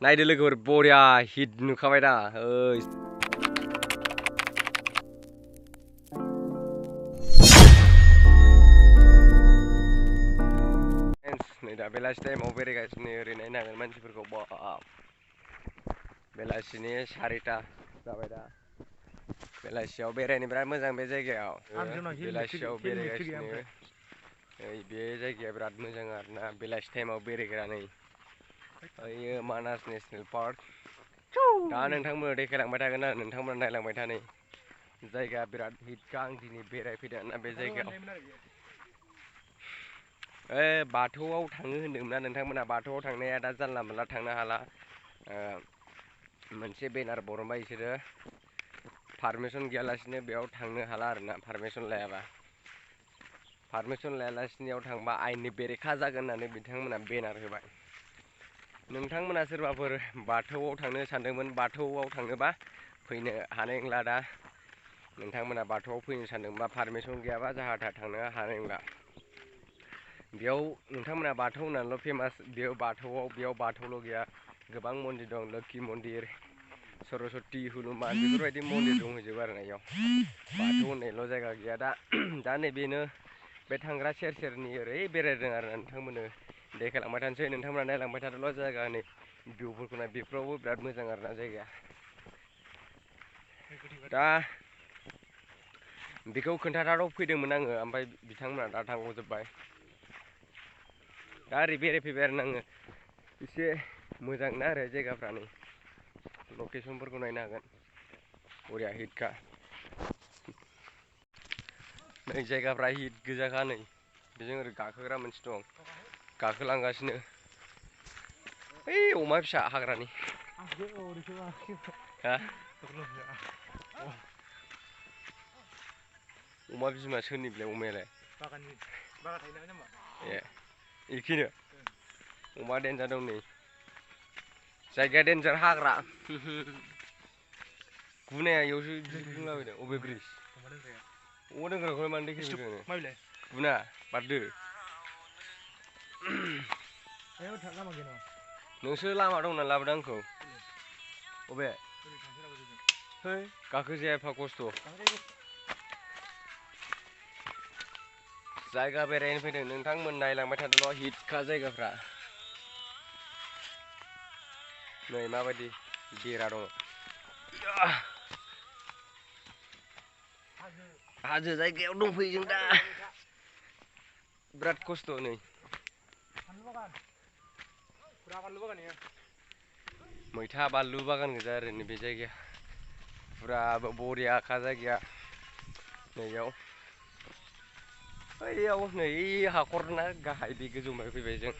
नायदो लोगोफोर बरिया हिट नुखाबाय दा ओइ नै दा बेलासि टाइमाव बेरायगासिनो ओरै नायनांगोन मानसिफोरखौ बाब बेलासिनि 4टा जाबाय दा बेलासियाव बेरायनो बिराद मोजां बे जायगायाव बेलासियाव बेरायगासिनो बे जायगाया बिराद मोजां आरोना बेलासि टाइमाव बेरायग्रा नै ओयो मानास नेशनेल पार्क दा नोंथांमोना देखायलांबाय थागोन आरो नोंथांमोना नायलांबाय था नै जायगा बिराद हिटखा आं दिनै बेरायफैदों आरोना बे जायगायाव बाथौआव थांनो होन्दोंमोन ना नोंथांमोना बाथौआव थांनाया दा जानला मोनला थांनो हाला मोनसे बेनार बरनबाय बिसोरो पारमिसन गैयालासिनो बेयाव थांनो हाला आरोना पारमिसन लायालासिनो थांबा आयेननि बेरेखा जागोन होननानै बिथांमोना बेनार होबाय नोंथांमोना सोरबाफोर बाथौआव थांनो सानदोंमोन बाथौआव थांनोबा फैनो हानाय नंला दा नोंथांमोना बाथौआव फैनो सानदोंबा पारमिसन गैयाबा जाहा थाहा थांनो हानाय नंला बेयाव नोंथांमोना बाथौ होननानैल' फेमास बेयाव बाथौल' गैया गोबां मन्दिर दं लोक्षि मन्दिर सरस्वती हनुमान बेफोरबायदि मन्दिर दंजोबो आरो ना इयाव बाथौ होननायल' जायगा गैया दा नैबेनो बे थांग्रा सेर सेरनि ओरै बेरायदों आरो नोंथांमोननो देखायलांबाय थानोसै नोंथांमोना नायलांबाय थादोल' जायगा नै भिउफोरखौ नाय बेफोरावबो बिराद मोजां आरोना जायगाया दा बेखौ खोन्थाथाव फैदोंमोन आङो ओमफ्राय बिथांमोना दा थांगजोब्बाय दा ओरै बेरायफैबाय आरो आङो एसे मोजां ना आरो जायगाफ्रा नै लकेसनफोरखौ नायनो हागोन बरिया हिटखा नै जायगाफ्रा हिट गोजाखा नै बेजों ओरै गाखोग्रा मोनसे दं गाखोलांगासिनो ओइ अमा फिसा हाग्रानि अमा बिमा सोरनिलाय अमायालाय ए इखिनो अमा देन्जार दं नै जायगाया देन्जार हाग्रा गुनाया इयावसो बुंलाबायदों अबे ब्रिज अमा दोनग्राखौलाय मानो देखायफैदों गुना बारदो नोंसो लामा दं होनना लाबोदों आंखौ अबे है गाखोजाया एफा खस्थ' जायगा बेरायनो फैदों नोंथांमोन नायलांबाय थादोल' हिटखा जायगाफ्रा नै माबायदि बेरा दं हाजो जायगायाव दंफैयो जों दा बिराद खस्थ' नै मैथा बानलु बागान गोजा आरो नै बे जायगाया फुरा बरियाखा जायगाया नैयाव बैयाव नै हाखर ना गाहाय बे गोजौनिफ्राय फैबाय जों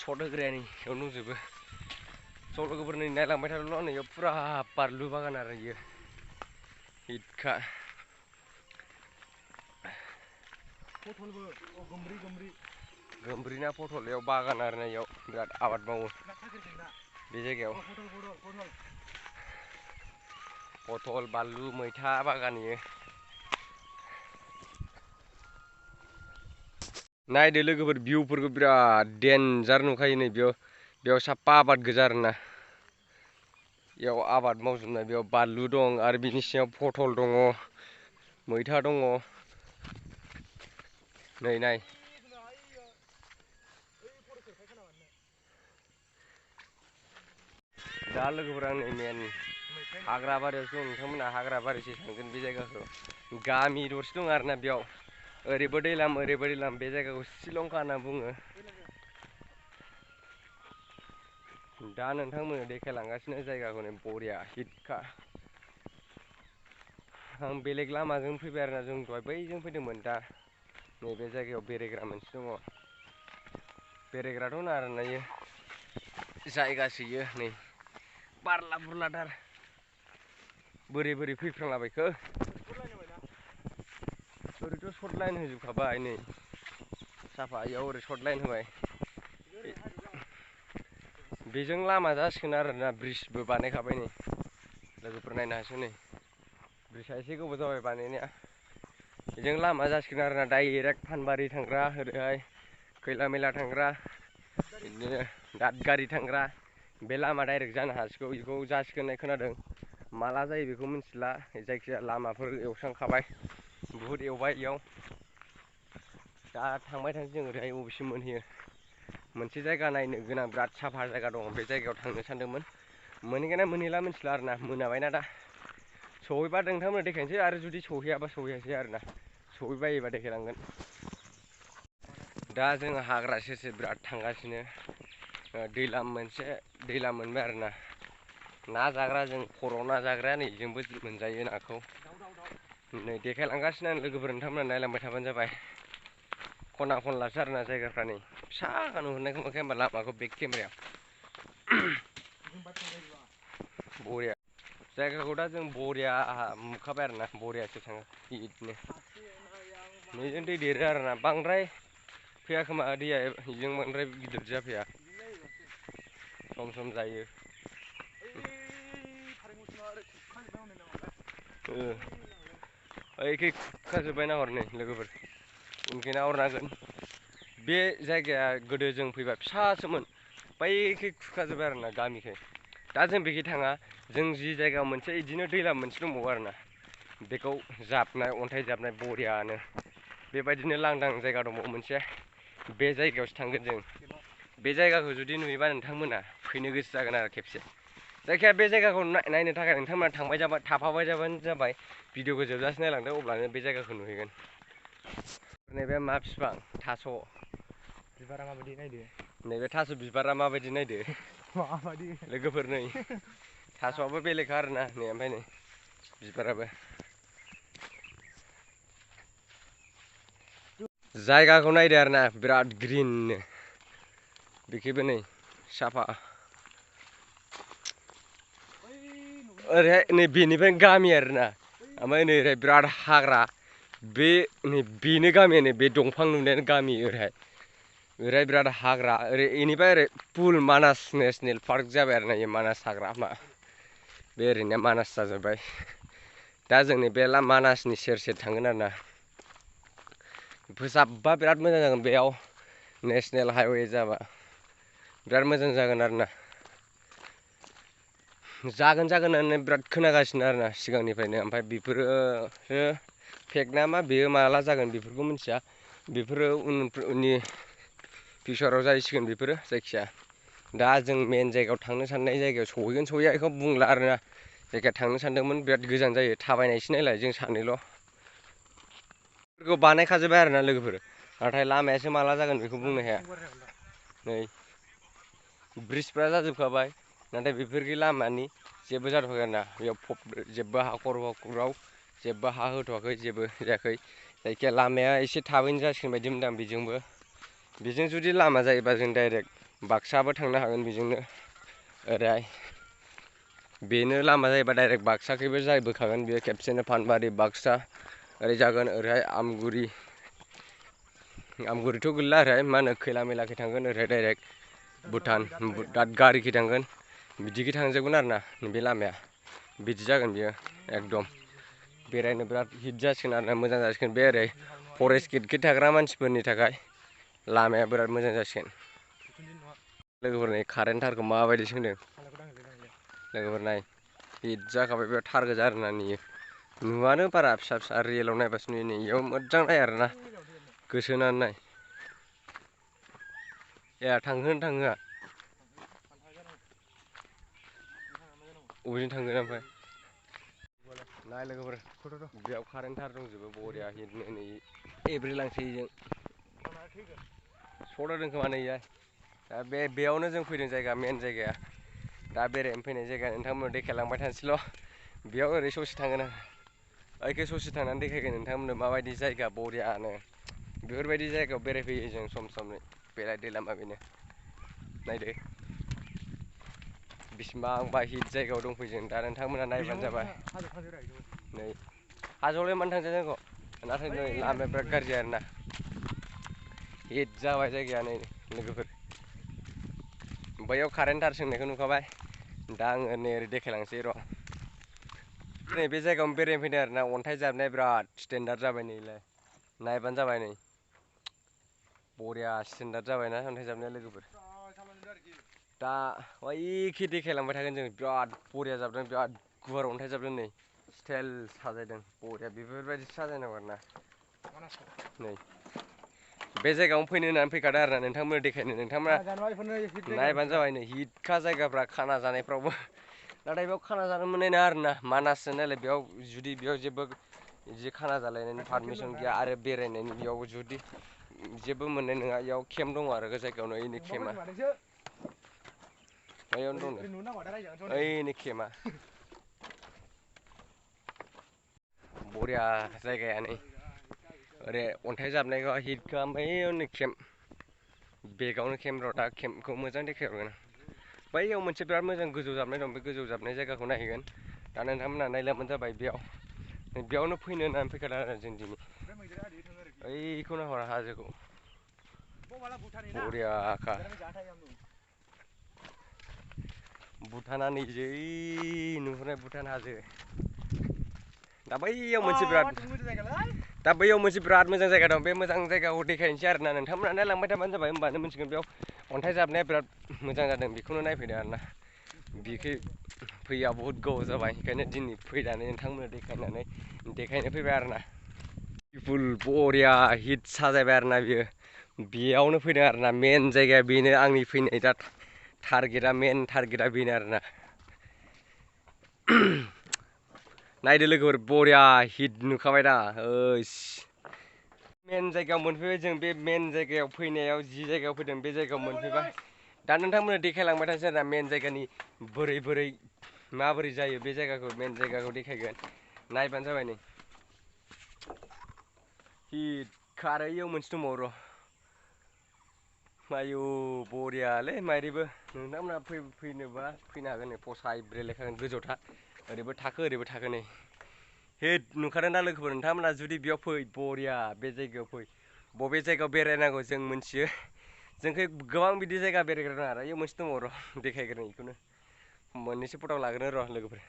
सट होग्राया नै बेयाव दंजोबो लोगोफोर नै नायलांबाय थादोल' नै फुरा बानलु बागान आरो इयो हिटखा गोमब्रि ना पटल इयाव बागान आरो ना इयाव बिराद आबाद मावो बे जायगायाव पटल बानलु मैथा बागान इयो नायदो लोगोफोर भिउफोरखौ बिराद देन्जार नुखायो नै बेयाव साफा आबाद गोजा आरोना इयाव आबाद मावजोबनाय बेयाव बानलु दं आरो बिनि सिङाव पटल दङ मैथा दङ नै नाय दा लोगोफोर आं नै मेन हाग्राबारियावसो दं नोंथांमोना हाग्राबारिसो थांगोन बे जायगाखौ गामि दरसे दं आरोना बेयाव ओरैबो दैलाम ओरैबो दैलाम बे जायगाखौ श्रीलंका होनना बुङो दा नोंथांमोननो देखायलांगासिनो जायगाखौ नै बरिया हिटखा आं बेलेग लामाजों फैबाय आरोना जों दहाय बैजों फैदोंमोन दा नैबे जायगायाव बेरायग्रा मोनसे दङ बेरायग्राथ' होना आरोना इयो जायगासो इयो नै बारला बुरलाथार बोरै फैफ्रांलाबायखो ओरैथ' सर्ट लाइन होजोबखाबाय नै साफा इयाव ओरै सर्ट लाइन होबाय बेजों लामा जासिगोन आरोना ब्रिजबो बानायखाबाय नै लोगोफोर नायनो हासिगोन नै ब्रिजआ एसे गोबाव जाबाय बानायनाया बेजों लामा जासिगोन आरोना डाइरेक्ट फानबारि थांग्रा ओरैहाय खैला मैला थांग्रा बिदिनो दाद गारि थांग्रा बे लामा डाइरेक्ट जानो हासिगौ बेखौ जासिगोन होननाय खोनादों माला जायो बेखौ मिथिला जायखिजाया लामाफोर एवस्रांखाबाय बुहुद एवबाय इयाव दा थांबाय थानोसै जों ओरैहाय बबेसिम मोनहैयो मोनसे जायगा नायनो गोनां बिराद साफा जायगा दं बे जायगायाव थांनो सानदोंमोन मोनहैगोन ना मोनहैला मिथिला आरोना मोनाबायना दा सहैबा नोंथांमोननो देखायनोसै आरो जुदि सहैयाबा सहैयासै आरोना सहैबायोबा देखायलांगोन दा जोङो हाग्रा सेर सेर बिराद थांगासिनो दैलाम मोनसे दैलाम मोनबाय आरोना ना जाग्रा जों खर'आव ना जाग्राया नै जोंबो मोनजायो नाखौ नै देखायलांगासिनो आं लोगोफोर नोंथांमोना नायलांबाय थाबानो जाबाय खना खनलासो आरोना जायगाफ्रा नै फिसा नुहुरनायखौ नुवाखै होनबा लामाखौ बेक केमेरायाव बरिया जायगाखौ दा जों बरिया नुखाबाय आरोना बरियासो थाङो बिदिनो नैजों दै देरो आरोना बांद्राय फैया खोमा दैया बेजों बांद्राय गिदिर जाफैया सम सम जायो ओइखै खुरखाजोब्बाय नाहर नै लोगोफोर उनखै नाहरनांगोन बे जायगाया गोदो जों फैबा फिसासोमोन बैखै खुरखाजोब्बाय आरोना गामिखै दा जों बेखै थाङा जों जि जायगायाव मोनसे बिदिनो दैलाम मोनसे दंबावो आरोना बेखौ जाबनाय अन्थाइ जाबनाय बरियानो बेबायदिनो लांदां जायगा दंबावो मोनसे बे जायगायावसो थांगोन जों बे जायगाखौ जुदि नुयोबा नोंथांमोना फैनो गोसो जागोन आरो खेबसे जायखिया बे जायगाखौ नायनो थाखाय नोंथांमोना थाफाबाय जाबानो जाबाय भिडिअखौ जोबजासे नायलांदो अब्लानो बे जायगाखौ नुहैगोन नैबे मा बिफां थास' बिबारा माबायदि नायदो नैबे थास' बिबारा माबायदि नायदो माबायदि लोगोफोर नै थास'आबो बेलेगखा आरोना नै ओमफ्राय नै बिबाराबो जायगाखौ नायदो आरोना बिराद ग्रिननो बेखैबो नै साफा ओरैहाय नै बेनिफ्राय गामि आरोना ओमफ्राय नै ओरैहाय बिराद हाग्रा बे नै बेनो गामियानो बे दंफां नुनायानो गामि ओरैहाय बिराद हाग्रा ओरै बेनिफ्राय ओरै फुल मानास नेसनेल पार्क जाबाय आरोना बे मानास हाग्रामा बे ओरैनो मानास जाजोब्बाय दा जोंनि बे मानासनि सेर सेर थांगोन आरोना फोसाबबा बिराद मोजां जागोन बेयाव नेसनेल हाइवे जाबा बिराद मोजां जागोन आरोना जागोन होननानै बिराद खोनागासिनो आरोना सिगांनिफ्रायनो ओमफ्राय बेफोरो फेक ना मा बेयो माला जागोन बेफोरखौ मिथिया बेफोरो उननि फिउचाराव जाहैसिगोन बेफोरो जायखिया दा जों मेन जायगायाव थांनो साननाय जायगायाव सहैगोन सहैया बेखौ बुंला आरोना जायगाया थांनो सानदोंमोन बिराद गोजान जायो थाबायनायसो नायलाय जों सानैल' बानायखाजोब्बाय आरोना लोगोफोर नाथाय लामायासो माला जागोन बेखौ बुंनो हाया नै ब्रिजफ्रा जाजोबखाबाय नाथाय बेफोरखै लामानि जेबो जाथ'वाखै आरोना बेयाव जेबो हाखराव जेबो हा होथ'वाखै जेबो जायाखै जायखिया लामाया एसे थाबैनो जासिगोन बायदि मोनदों आं बेजों जुदि लामा जायोबा जों डाइरेक्ट बाक्साबो थांनो हागोन बेजोंनो ओरैहाय बेनो लामा जायोबा डाइरेक्ट बाक्साखैबो जाबोखागोन बेयो खेबसेनो फानबारि बाक्सा ओरै जागोन ओरैहाय आमगुरिथ' गैला ओरैहाय मा होनो खैला मैलाखै थांगोन ओरैहाय डाइरेक्ट भुटान दादगारिखै थांगोन बिदिखै थांजोबगोन आरोना बे लामाया बिदि जागोन बियो एकदम बेरायनो बिराद हिट जासिगोन आरोना मोजां जासिगोन बे ओरै फरेस्ट गेटखै थाग्रा मानसिफोरनि थाखाय लामाया बिराद मोजां जासिगोन लोगोफोर नै कारेन्ट थारखौ माबायदि सोंदों लोगोफोर नाय हिट जाखाबाय बे थार गोजा आरोना नियो नुवानो बारा फिसा फिसा रियेलाव नायबासो नुयो नै इयाव मोजां नाय आरोना गोसो होनानै नाय ए थांहोआ अबेजों थांगोन ओमफ्राय नाय लोगोफोर बेयाव कारेन्ट थार दंजोबो बरिया हिटनो नै एब्रिलांसै इजों सट होदों खोमा नै दा बेयावनो जों फैदों जायगा मेन जायगाया दा बेरायनो फैनाय जायगा नोंथांमोननो देखायलांबाय थानोसैल' बेयाव ओरै ससे थांगोन आं ओइखै ससे थांनानै देखायगोन नोंथांमोननो माबायदि जायगा बरियानो बेफोरबायदि जायगायाव बेरायफैयो जों सम सम बेलाय दैलामा बेनो नायदो बिसिबांबा हिट जायगायाव दंफैयो जों दा नोंथांमोना नायबानो जाबाय नै हाजोआवलाय मानो थांजाया जोंखौ नाथाय नै लामाया बिराद गाज्रि आरोना हिट जाबाय जायगाया नै लोगोफोर बैयाव कारेन्ट थार सोंनायखौ नुखाबाय दा आङो नै ओरै देखायलांसै र' नै बे जायगायावनो बेरायनो फैदों आरोना अन्थाइ जाबनाया बिराद स्टेन्डार्ड जाबाय नैलाय नायबानो जाबाय नै बरिया स्टेन्डार्ड जाबायना अन्थाइ जाबनाया लोगोफोर दा ओइखि देखायलांबाय थागोन जों बिराद बरिया जाबदों बिराद गुवार अन्थाइ जाबदों नै स्टाइल साजायदों बरिया बेफोरबायदि साजायनांगौ आरोना नै बे जायगायावनो फैनो होननानै फैखादों आरोना नोंथांमोननो देखायनो नोंथांमोना नायबानो जाबाय नै हिटखा जायगाफ्रा खाना जानायफ्रावबो नाथाय बेयाव खाना जानो मोननाय नङा आरोना मानाससो नालाय बेयाव जुदि बेयाव जेबो बिदि खाना जालायनायनि पारमिसन गैया आरो बेरायनायनि बेयाव जुदि जेबो मोननाय नङा बेयाव केम्प दङ आरो जायगायावनो ओइनै केम्पआ बैयावनो दं ओइनै केम्पआ बरिया जायगाया नै ओरै अन्थाइ जाबनायखौ हिटखौ ओमफ्राय ओइनै केम्प बेगावनो केम्प र' दा केम्पखौ मोजां देखायहरगोन बैयाव मोनसे बिराद मोजां गोजौ जाबनाय दं बे गोजौ जाबनाय जायगाखौ नायहैगोन दा नोंथांमोनहा नायलांबानो जाबाय बेयावनो फैनो होननानै फैखादों आरो जों दिनै ओइखौ नाहर हाजोखौ बरियाखा भुटाना नैजै नुहुरनाय भुटान हाजो दा बैयाव मोनसे बिराद मोजां जायगा दं बे मोजां जायगाखौ देखायनोसै आरोना नोंथांमोना नायलांबाय थाबानो जाबाय होमबानो मोनसिगोन बेयाव अन्थाइ जाबनाया बिराद मोजां जादों बेखौनो नायफैदो आरोना बिखै फैया बहुद गोबाव जाबाय ओंखायनो दिनै फैनानै नोंथांमोननो देखायनो फैबाय आरोना फुल बरिया हिट साजायबाय आरोना बियो बेयावनो फैदों आरोना मेन जायगाया बेनो आंनि फैनाय दा मेन टारगेटआ बेनो आरोना नायदो लोगोफोर बरिया हिट नुखाबाय दा मेन जायगायाव मोनफैबाय जों बे मेन जायगायाव फैनायाव जि जायगायाव फैदों बे जायगायाव मोनफैबाय दा नोंथांमोननो देखायलांबाय थानोसै आरोना मेन जायगानि बोरै माबोरै जायो बे जायगाखौ मेन जायगाखौ देखायगोन नायबानो जाबाय नै हिट आरो इयाव मोनसे दंबावो र' आयु बरियालै माइरिबो नोंथांमोना फैनोबा फैनो हागोन नै फसाय ब्रेलायखागोन गोजौथा ओरैबो थाखो ओरैबो थाखो नै हिट नुखादों दा लोगोफोर नोंथांमोना जुदि बेयाव फै बरिया बे जायगायाव फै बबे जायगायाव बेरायनांगौ जों मिन्थियो जोंखै गोबां बिदि जायगा बेरायग्रा दं आरो इयाव मोनसे दङ र' देखायग्रोनि बेखौनो मोननैसो फट' लाग्रोनो र' लोगोफोर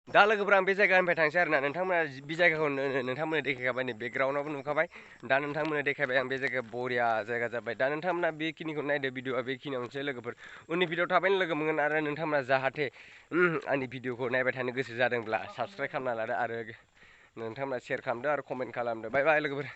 दा लोगोफोर आं बे जायगानिफ्राय थांसै आरोना नोंथांमोना बे जायगाखौ नोंथांमोननो देखायखाबाय नै बेकग्राउन्डआवबो नुखाबाय दा नोंथांमोननो देखायबाय आं बे जायगाया बरिया जायगा जाबाय दा नोंथांमोना बेखिनिखौ नायदो भिडिअआ बेखिनियावनोसै लोगोफोर उननि भिडिअआव थाबैनो लोगो मोनगोन आरो नोंथांमोना जाहाथे आंनि भिडिअखौ नायबाय थानो गोसो जादोंब्ला साबस्क्राइब खालामना लादो आरो नोंथांमोना शेयार खालामदो आरो कमेन्ट खालामदो बाय बाय लोगोफोर